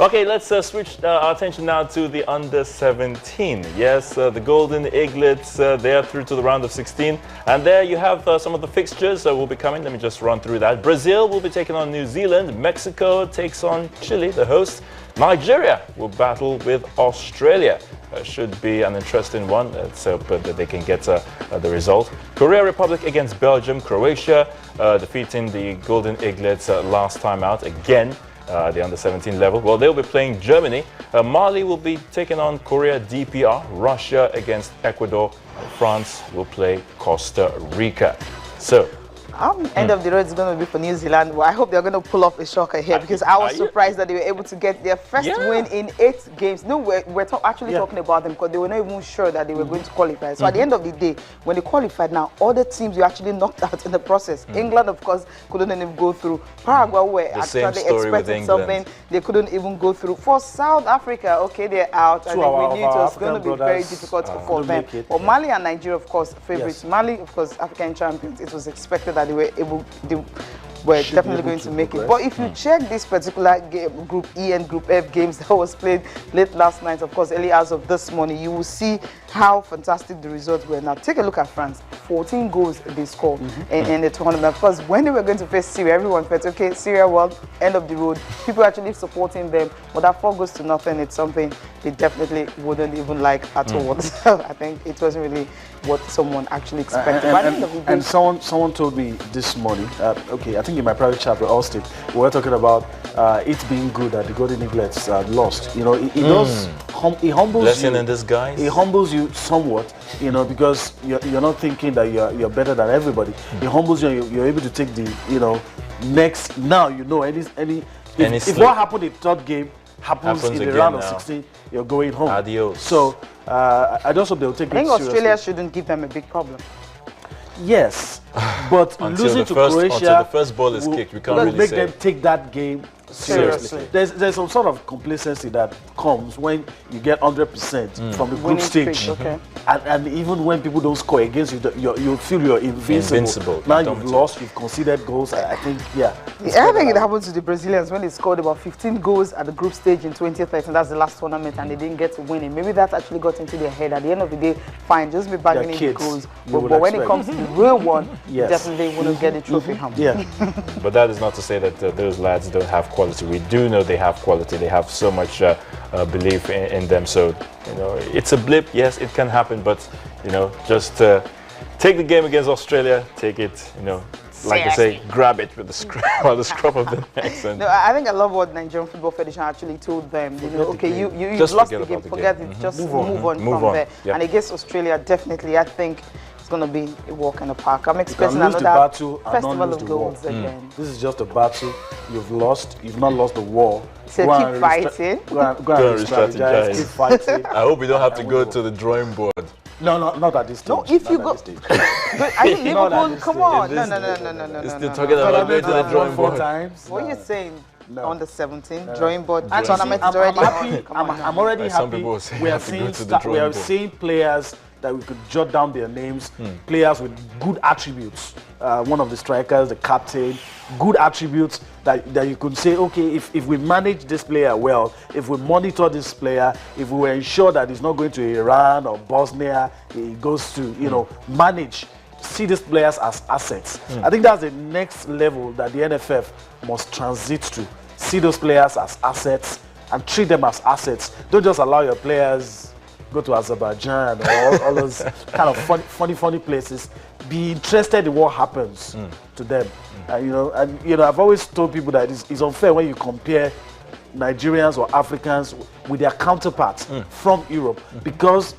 Okay, let's switch our attention now to the under-17. Yes, the Golden Eaglets, they are through to the round of 16. And there you have some of the fixtures that will be coming. Let me just run through that. Brazil will be taking on New Zealand. Mexico takes on Chile, the host. Nigeria will battle with Australia. Should be an interesting one. Let's hope that they can get the result. Korea Republic against Belgium. Croatia defeating the Golden Eaglets last time out again. The under-17 level. Well, they'll be playing Germany. Mali will be taking on Korea DPR. Russia against Ecuador. France will play Costa Rica. So, end of the road is going to be for New Zealand. Well, I hope they're going to pull off a shocker here because I was surprised that they were able to get their first win in 8 games. No, we're actually talking about them because they were not even sure that they were going to qualify. So at the end of the day, when they qualified now, other teams were actually knocked out in the process. England, of course, couldn't even go through. Paraguay were actually expecting something. They couldn't even go through. For South Africa, okay, they're out. I think we knew it was going to be very difficult for them. But Mali and Nigeria, of course, favorites. Mali, of course, African champions. It was expected that they were definitely going to make it. But if you check this particular game, Group E and Group F games that was played late last night, of course, early hours of this morning, you will see how fantastic the results were. Now, take a look at France. 14 goals they scored in the tournament. Of course, when they were going to face Syria, everyone felt, okay, Syria, well, end of the road. People actually supporting them. But that 4 goals to nothing, it's something they definitely wouldn't even like at all. So I think it wasn't really what someone actually expected. And someone told me this morning, okay, I think in my private chat with Austin, we were talking about it being good that the Golden Eaglets lost. You know, it does, it humbles lesson you. in disguise. It humbles you somewhat, you know, because you're not thinking that you're better than everybody. It humbles you and you're able to take the, you know, next, now you know, if what happened in the third game happens in the round of 16, you're going home. Adios. So I just hope they'll take it seriously. I think Australia shouldn't give them a big problem. Yes, but losing to Croatia until the first ball is kicked, we can't really make them take that game seriously. There's some sort of complacency that comes when you get 100% from the group stage, and even when people don't score against you, you feel you're invincible. Now you've lost, you've conceded goals. I think, I think it happened to the Brazilians when they scored about 15 goals at the group stage in 2013. That's the last tournament, and they didn't get to win it. Maybe that actually got into their head. At the end of the day, fine, just be bagging in goals. But when it comes to the real one, you definitely wouldn't get the trophy home. But that is not to say that those lads don't have quality. We do know they have quality. They have so much belief in them. So, you know, it's a blip. Yes, it can happen. But, you know, just take the game against Australia. Take it, you know, like they say, grab it with the scruff of the neck. No, I think I love what Nigerian Football Federation actually told them. You know, okay, you lost the game, forget it. Just move on from there. And against Australia, definitely, I think it's going to be a walk in the park. I'm expecting another festival of goals again. This is just a battle. You've lost. You've not lost the war. So keep fighting. Go and re-strategize. Keep fighting. I hope you don't have to go to the drawing board. No, not at this stage. No, if you go, but I think Liverpool, come on, no. Still talking about going to the drawing board. What are you saying? On the 17th drawing board tournament is already I'm already happy. We are seeing players that we could jot down their names, players with good attributes. One of the strikers, the captain, good attributes that you could say, okay, if we manage this player well, if we monitor this player, if we were ensure that he's not going to Iran or Bosnia, he goes to, you know, manage, see these players as assets. I think that's the next level that the NFF must transit to. See those players as assets and treat them as assets. Don't just allow your players go to Azerbaijan or all those kind of funny places. Be interested in what happens to them. You know, I've always told people that it's unfair when you compare Nigerians or Africans with their counterparts from Europe, because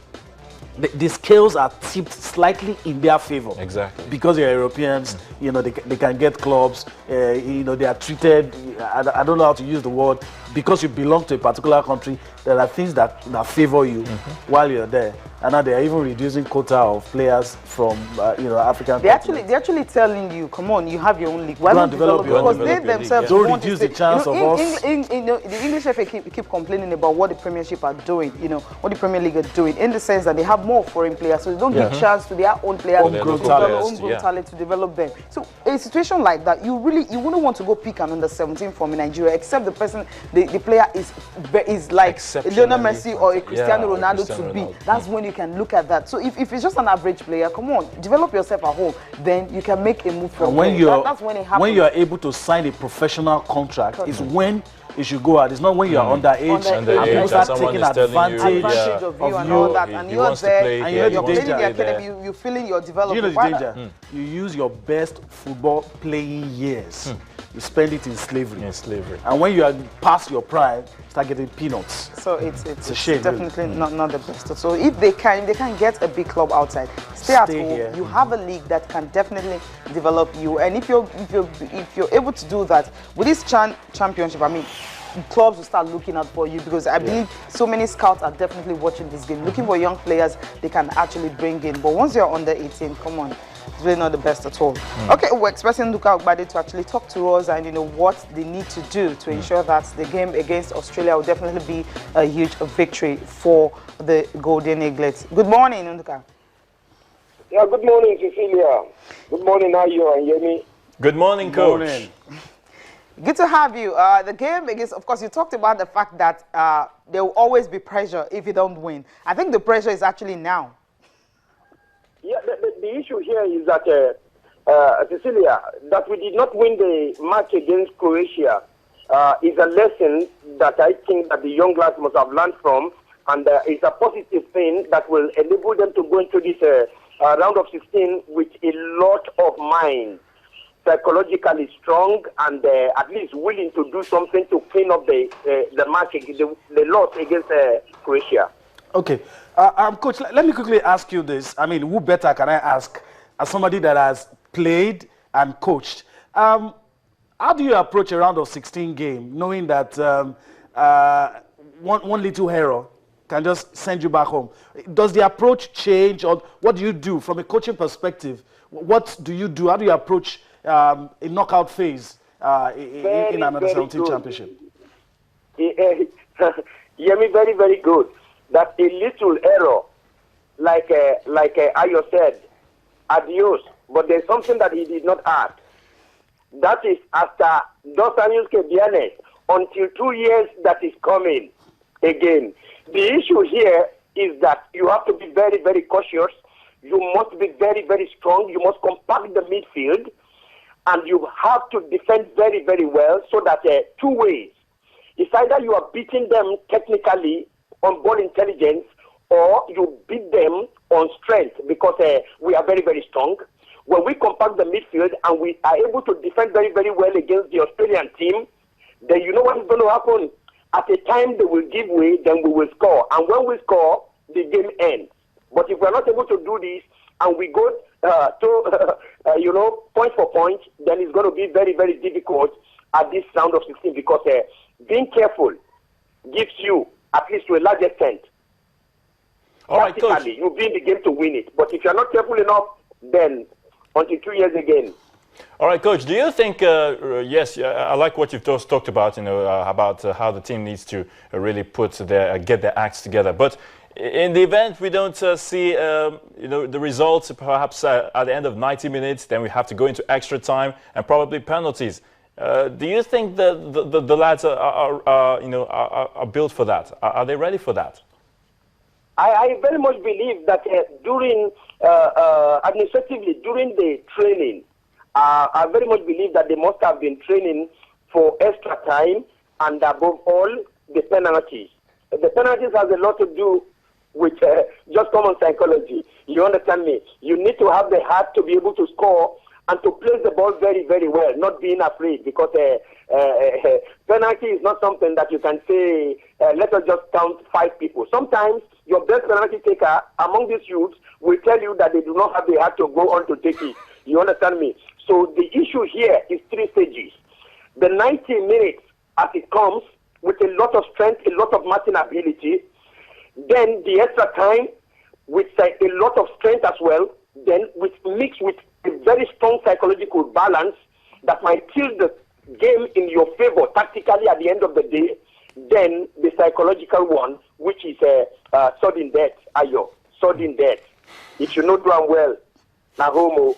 the scales are tipped slightly in their favor. Exactly. Because they're Europeans, you know, they can get clubs, you know, they are treated, I don't know how to use the word, because you belong to a particular country, there are things that favor you while you're there. And now they are even reducing quota of players from, you know, African countries. They're actually telling you, come on, you have your own league. Why don't develop your own league? Because they themselves don't reduce the chance of us. The English FA keep complaining about what the Premiership are doing, you know, what the Premier League are doing, in the sense that they have more foreign foreign players, so they don't give chance to their own players, homegrown talent to develop them. So a situation like that, you wouldn't want to go pick an under-17 from Nigeria, except the person, the player is like Lionel Messi or a Cristiano Ronaldo to be. That's when you can look at that. So if it's just an average player, come on, develop yourself at home, then you can make a move from there. That's when it happens. When you are able to sign a professional contract, is when you should go out. It's not when you are underage and people start taking advantage of you and all that. And you're there, and you're playing in the academy, you're feeling your development. You know the danger. You use your best football playing years. You spend it in slavery. And when you are past your prime, start getting peanuts. So it's a shame, definitely not the best. So if they can get a big club outside, stay at home. Here. You have a league that can definitely develop you. And if you're able to do that with this championship, I mean, clubs will start looking out for you, because I believe so many scouts are definitely watching this game, looking for young players they can actually bring in. But once you're under 18, come on, it's really not the best at all. Okay, we're expecting Okagbare to actually talk to us and what they need to do to ensure that the game against Australia will definitely be a huge victory for the Golden Eaglets. Good morning, Nduka. Yeah, good morning, Cecilia. Good morning, Ayo and Yemi. Good morning, Coach. Good morning. Good to have you. The game against, of course, you talked about the fact that there will always be pressure if you don't win. I think the pressure is actually now. Yeah, the issue here is that, Cecilia, that we did not win the match against Croatia is a lesson that I think that the young lads must have learned from, and it's a positive thing that will enable them to go into this round of 16 with a lot of mind, psychologically strong, and at least willing to do something to clean up the match, the loss against Croatia. Okay. Coach, let me quickly ask you this. I mean, who better can I ask as somebody that has played and coached? How do you approach a round of 16 game, knowing that one little error can just send you back home? Does the approach change, or what do you do from a coaching perspective? What do you do? How do you approach a knockout phase in another 17 championship? Yemi, very, very good. That a little error, like Ayo said, adios. But there's something that he did not add. That is after Dos Años que Viene, until 2 years that is coming again. The issue here is that you have to be very, very cautious. You must be very, very strong. You must compact the midfield. And you have to defend very, very well, so that two ways. It's either you are beating them technically on ball intelligence, or you beat them on strength, because we are very, very strong. When we compact the midfield and we are able to defend very, very well against the Australian team, then you know what is going to happen. At a time they will give way, then we will score. And when we score, the game ends. But if we are not able to do this, and we go point for point, then it's going to be very, very difficult at this round of 16, because being careful gives you, at least to a large extent, all right, Coach, you'll be in the game to win it. But if you're not careful enough, then until 2 years again. All right, Coach, do you think, yes, I like what you've just talked about, about how the team needs to really get their acts together. But in the event we don't see, the results perhaps at the end of 90 minutes, then we have to go into extra time and probably penalties. Do you think the lads are built for that? Are they ready for that? I very much believe that administratively during the training, I very much believe that they must have been training for extra time, and above all, the penalties. The penalties has a lot to do with just common psychology. You understand me? You need to have the heart to be able to score and to place the ball very, very well, not being afraid, because penalty is not something that you can say, let us just count 5 people. Sometimes your best penalty taker among these youths will tell you that they do not have the heart to go on to take it. You understand me? So the issue here is 3 stages. The 90 minutes as it comes, with a lot of strength, a lot of marking ability. Then the extra time with a lot of strength as well. Then mixed with a very strong psychological balance that might tilt the game in your favor tactically at the end of the day. Then the psychological one, which is sudden death, Ayo, sudden death. If you not do am well, na homo.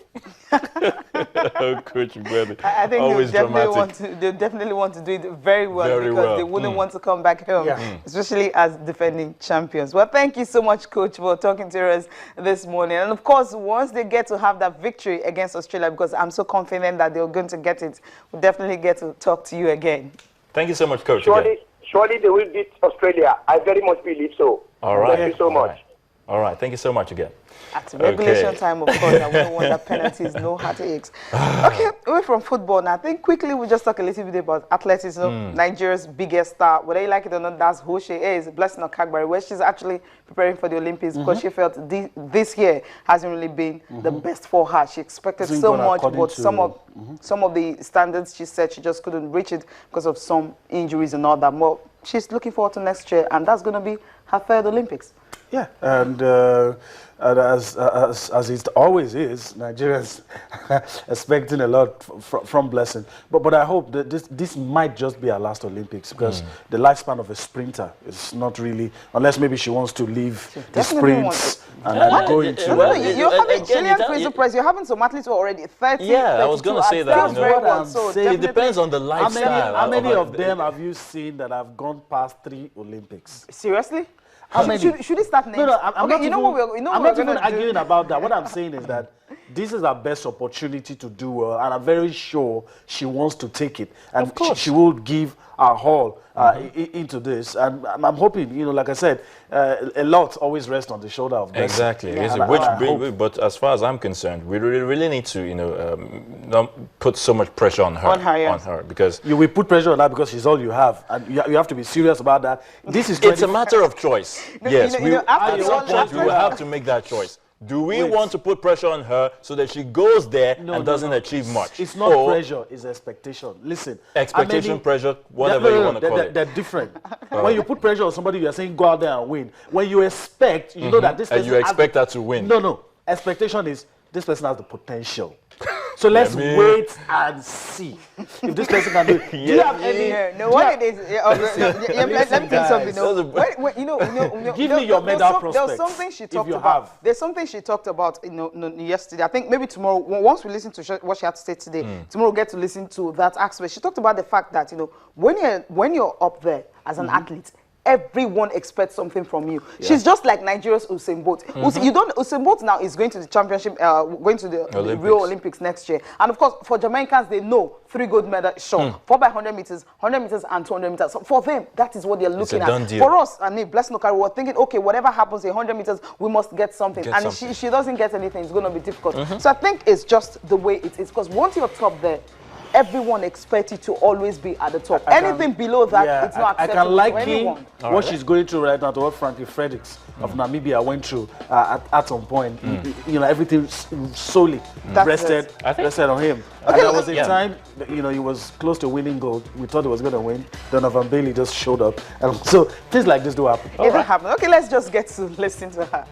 Oh, Coach Brother. I think always they definitely want to do it very well because they wouldn't want to come back home, especially as defending champions. Well, thank you so much, Coach, for talking to us this morning. And of course, once they get to have that victory against Australia, because I'm so confident that they're going to get it, we'll definitely get to talk to you again. Thank you so much, Coach. Surely they will beat Australia. I very much believe so. All right. Thank you so much. All right. Thank you so much again. At regulation time, of course, I wouldn't want that penalties, no heartaches. Okay, away from football now. I think quickly we'll just talk a little bit about athleticism. Nigeria's biggest star, whether you like it or not, that's who she is, Blessing Okagbare, where she's actually preparing for the Olympics because she felt this year hasn't really been the best for her. She expected so much, but some of the standards she said she just couldn't reach it because of some injuries and all that. Well, she's looking forward to next year, and that's going to be her third Olympics. Yeah, and as it always is, Nigerians expecting a lot from Blessing. But I hope that this might just be our last Olympics because the lifespan of a sprinter is not really, unless maybe she wants to leave the sprints and go into. You're having Chilean Fraser Price. You're having some athletes who are already 30. Yeah, I was going to say that. It depends on the lifestyle. How many of them have you seen that have gone past 3 Olympics? Seriously? How many? Should it start next? No, I'm not even arguing do? about that. What I'm saying is that this is our best opportunity to do well, and I'm very sure she wants to take it, and she will give her all into this. And I'm hoping, like I said, a lot always rests on the shoulder of Blessing. Exactly. But as far as I'm concerned, we really need to, not put so much pressure on her. On her, because you will put pressure on her because she's all you have, and you have to be serious about that. This is it's a matter of choice. Yes, at some point we will have to make that choice. Do we want to put pressure on her so that she goes there and doesn't achieve much? It's not pressure, it's expectation. Listen. Expectation, pressure, whatever you want to call it. They're different. When you put pressure on somebody, you're saying go out there and win. When you expect, you know that this person and you expect her to win. No. Expectation is this person has the potential. So let's wait and see if this person can do it. Do you have any? No, what it is? Let me tell you something. Give me your medal prospect. There was something she talked about. There's something she talked about, yesterday. I think maybe tomorrow. Once we listen to what she had to say today, tomorrow we'll get to listen to that aspect. She talked about the fact that when you're up there as an athlete, everyone expects something from you. Yeah. She's just like Nigeria's Usain Bolt. Usain Bolt now is going to the championship, going to the Rio Olympics next year. And of course, for Jamaicans, they know 3 gold medals, 4 by 100 meters, and 200 meters. So for them, that is what they're looking at. For us, and Blessing Okagbare, we're thinking, okay, whatever happens in 100 meters, we must get something. If she doesn't get anything, it's going to be difficult. So I think it's just the way it is. Because once you're top there, everyone expects you to always be at the top. Anything below that, it's not acceptable. I can liken what she's going through right now to what Frankie Fredericks of Namibia went through at some point. Everything solely rested on him. And there was a time, he was close to winning gold. We thought he was going to win. Donovan Bailey just showed up. And so things like this do happen. It happen. Okay, let's just get to listen to her.